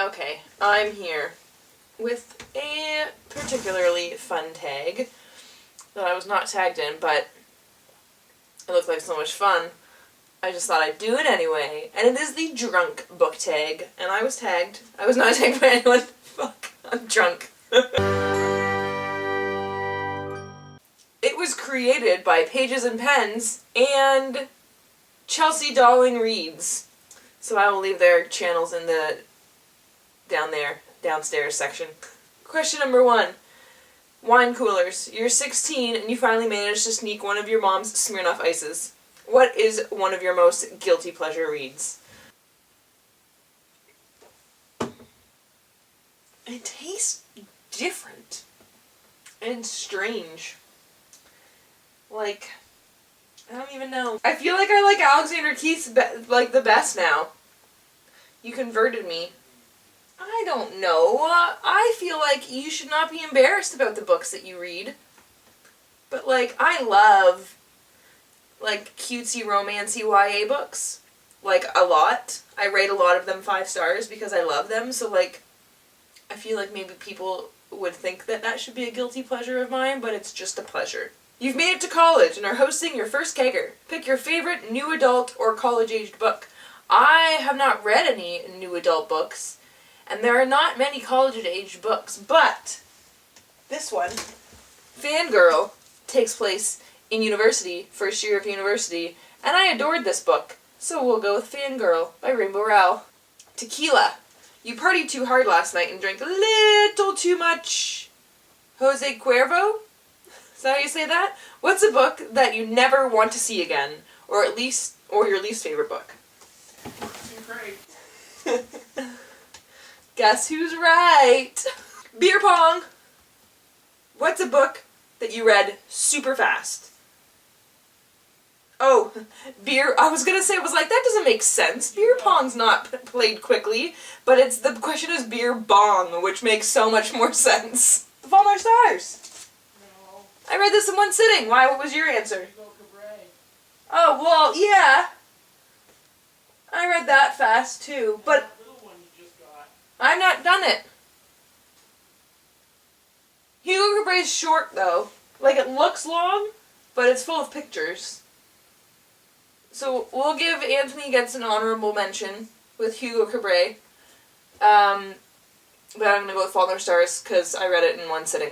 Okay, I'm here with a particularly fun tag that I was not tagged in, but it looked like so much fun, I just thought I'd do it anyway. And it is the drunk book tag, and I was tagged. I was not tagged by anyone. Fuck, I'm drunk. It was created by Pages and Pens and Chelsea Darling Reads. So I will leave their channels in the downstairs section. Question number 1. Wine coolers. You're 16 and you finally managed to sneak one of your mom's Smirnoff Ices. What is one of your most guilty pleasure reads? It tastes different and strange. Like, I don't even know. I feel like I like Alexander Keith's the best now. You converted me. I don't know. I feel like you should not be embarrassed about the books that you read. But, like, I love, like, cutesy, romancy YA books. Like, a lot. I rate a lot of them 5 stars because I love them. So, like, I feel like maybe people would think that that should be a guilty pleasure of mine, but it's just a pleasure. You've made it to college and are hosting your first kegger. Pick your favorite new adult or college-aged book. I have not read any new adult books. And there are not many college-aged books, but this one, Fangirl, takes place in university, first year of university, and I adored this book, so we'll go with Fangirl by Rainbow Rowell. Tequila. You partied too hard last night and drank a little too much. Jose Cuervo? Is that how you say that? What's a book that you never want to see again, or your least favorite book? Great. Guess who's right? Beer pong. What's a book that you read super fast? Oh, I was gonna say, I was like, that doesn't make sense. Beer pong's not played quickly, but the question is beer bong, which makes so much more sense. The Fall My Stars. No. I read this in one sitting. Why? What was your answer? Oh, Oh, well, yeah. I read that fast, too, but I've not done it. Hugo Cabray's short, though. Like, it looks long, but it's full of pictures. So, we'll give Anthony Gets an honorable mention with Hugo Cabray. But I'm going to go with Fall My Stars, because I read it in one sitting.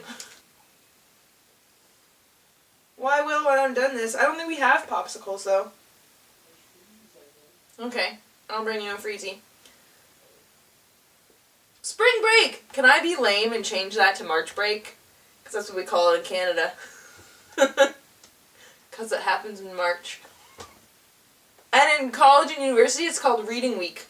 Why, Will, when I'm done this? I don't think we have popsicles, though. Okay, I'll bring you a freezy. Spring break! Can I be lame and change that to March break? Because that's what we call it in Canada. Because it happens in March. And in college and university, it's called Reading Week.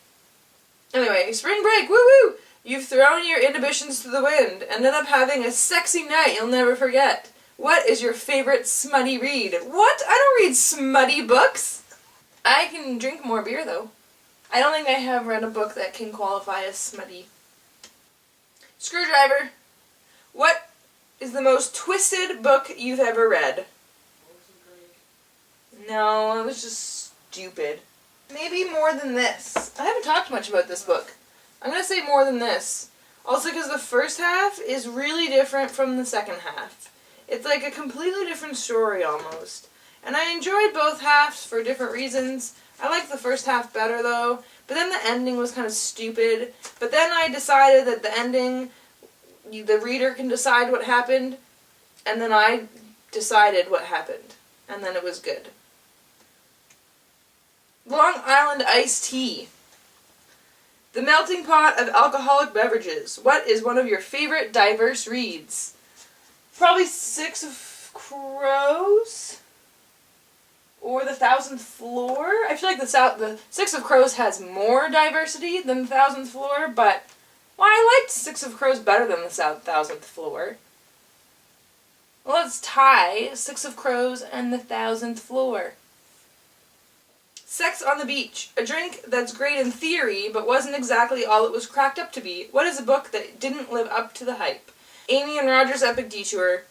Anyway, spring break, woo-woo! You've thrown your inhibitions to the wind, ended up having a sexy night you'll never forget. What is your favorite smutty read? What? I don't read smutty books! I can drink more beer, though. I don't think I have read a book that can qualify as smutty. Screwdriver. What is the most twisted book you've ever read? No, it was just stupid. Maybe More Than This. I haven't talked much about this book. I'm going to say More Than This. Also because the first half is really different from the second half. It's like a completely different story almost. And I enjoyed both halves for different reasons. I liked the first half better though, but then the ending was kind of stupid. But then I decided that the ending, the reader can decide what happened, and then I decided what happened. And then it was good. Long Island Iced Tea. The melting pot of alcoholic beverages. What is one of your favorite diverse reads? Probably Six of Crows? Or The Thousandth Floor? I feel like the Six of Crows has more diversity than The Thousandth Floor, but well, I liked Six of Crows better than The Thousandth Floor. Well, let's tie Six of Crows and The Thousandth Floor. Sex on the Beach. A drink that's great in theory, but wasn't exactly all it was cracked up to be. What is a book that didn't live up to the hype? Amy and Roger's Epic Detour.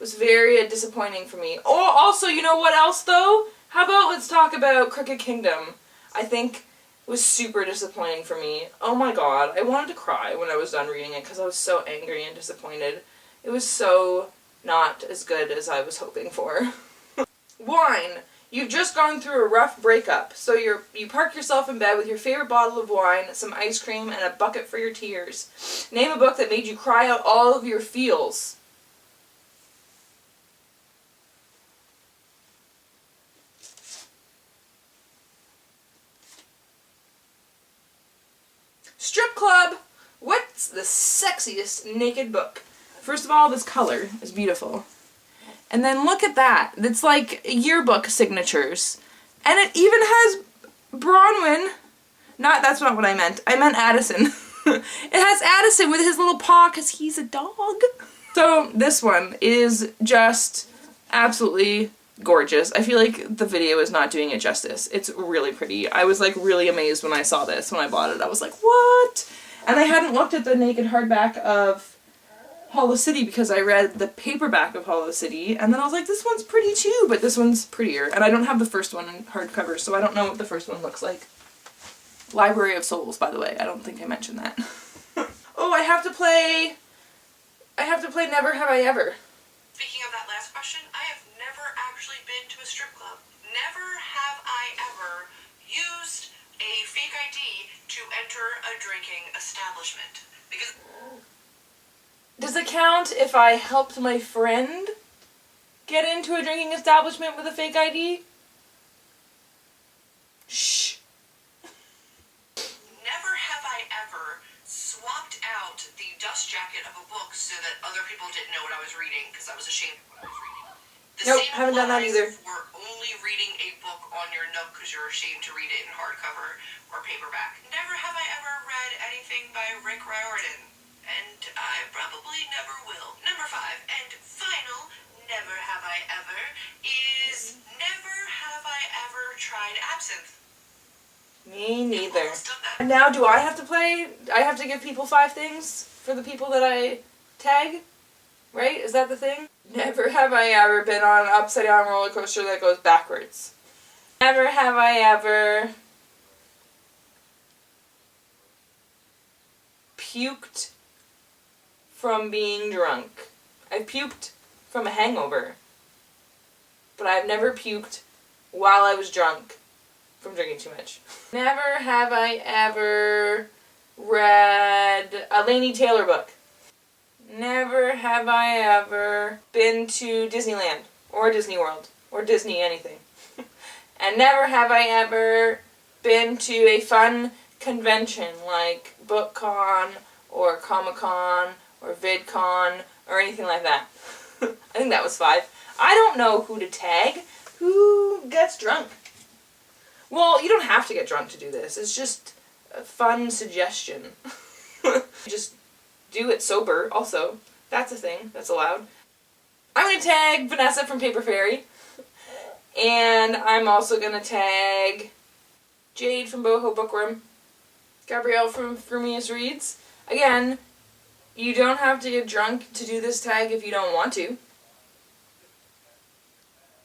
Was very disappointing for me. Oh, also, you know what else, though? How about let's talk about Crooked Kingdom? I think was super disappointing for me. Oh my god, I wanted to cry when I was done reading it because I was so angry and disappointed. It was so not as good as I was hoping for. Wine. You've just gone through a rough breakup, so you park yourself in bed with your favorite bottle of wine, some ice cream, and a bucket for your tears. Name a book that made you cry out all of your feels. Strip club! What's the sexiest naked book? First of all, this color is beautiful. And then look at that. It's like yearbook signatures. And it even has Bronwyn. That's not what I meant. I meant Addison. It has Addison with his little paw because he's a dog. So this one is just absolutely gorgeous. I feel like the video is not doing it justice. It's really pretty. I was like really amazed when I saw this, when I bought it. I was like, what? And I hadn't looked at the naked hardback of Hollow City because I read the paperback of Hollow City, and then I was like, this one's pretty too, but this one's prettier. And I don't have the first one in hardcover, so I don't know what the first one looks like. Library of Souls, by the way. I don't think I mentioned that. Oh, I have to play Never Have I Ever. Speaking of that last question, I have never actually been to a strip club. Never have I ever used a fake ID to enter a drinking establishment. Because Does it count if I helped my friend get into a drinking establishment with a fake ID? Shh. never have I ever swapped out the dust jacket of a book so that other people didn't know what I was reading because I was ashamed of what I was reading. The Nope, same haven't done that applies either. for only reading a book on your Nook because you're ashamed to read it in hardcover or paperback. Never have I ever read anything by Rick Riordan. And I probably never will. Number 5, and final, never have I ever, is never have I ever tried absinthe. Me neither. Almost done that. Now, do I have to play? I have to give people 5 things for the people that I tag? Right? Is that the thing? Never have I ever been on an upside down roller coaster that goes backwards. Never have I ever puked from being drunk. I've puked from a hangover, but I've never puked while I was drunk from drinking too much. Never have I ever read a Laini Taylor book. Never have I ever been to Disneyland or Disney World or Disney anything. And never have I ever been to a fun convention like BookCon or Comic-Con or VidCon or anything like that. I think that was 5. I don't know who to tag. Who gets drunk? Well, you don't have to get drunk to do this. It's just a fun suggestion. Just do it sober, also. That's a thing. That's allowed. I'm going to tag Vanessa from Paper Fairy. And I'm also going to tag Jade from Boho Bookworm. Gabrielle from Frumius Reads. Again, you don't have to get drunk to do this tag if you don't want to.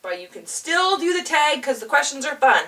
But you can still do the tag because the questions are fun.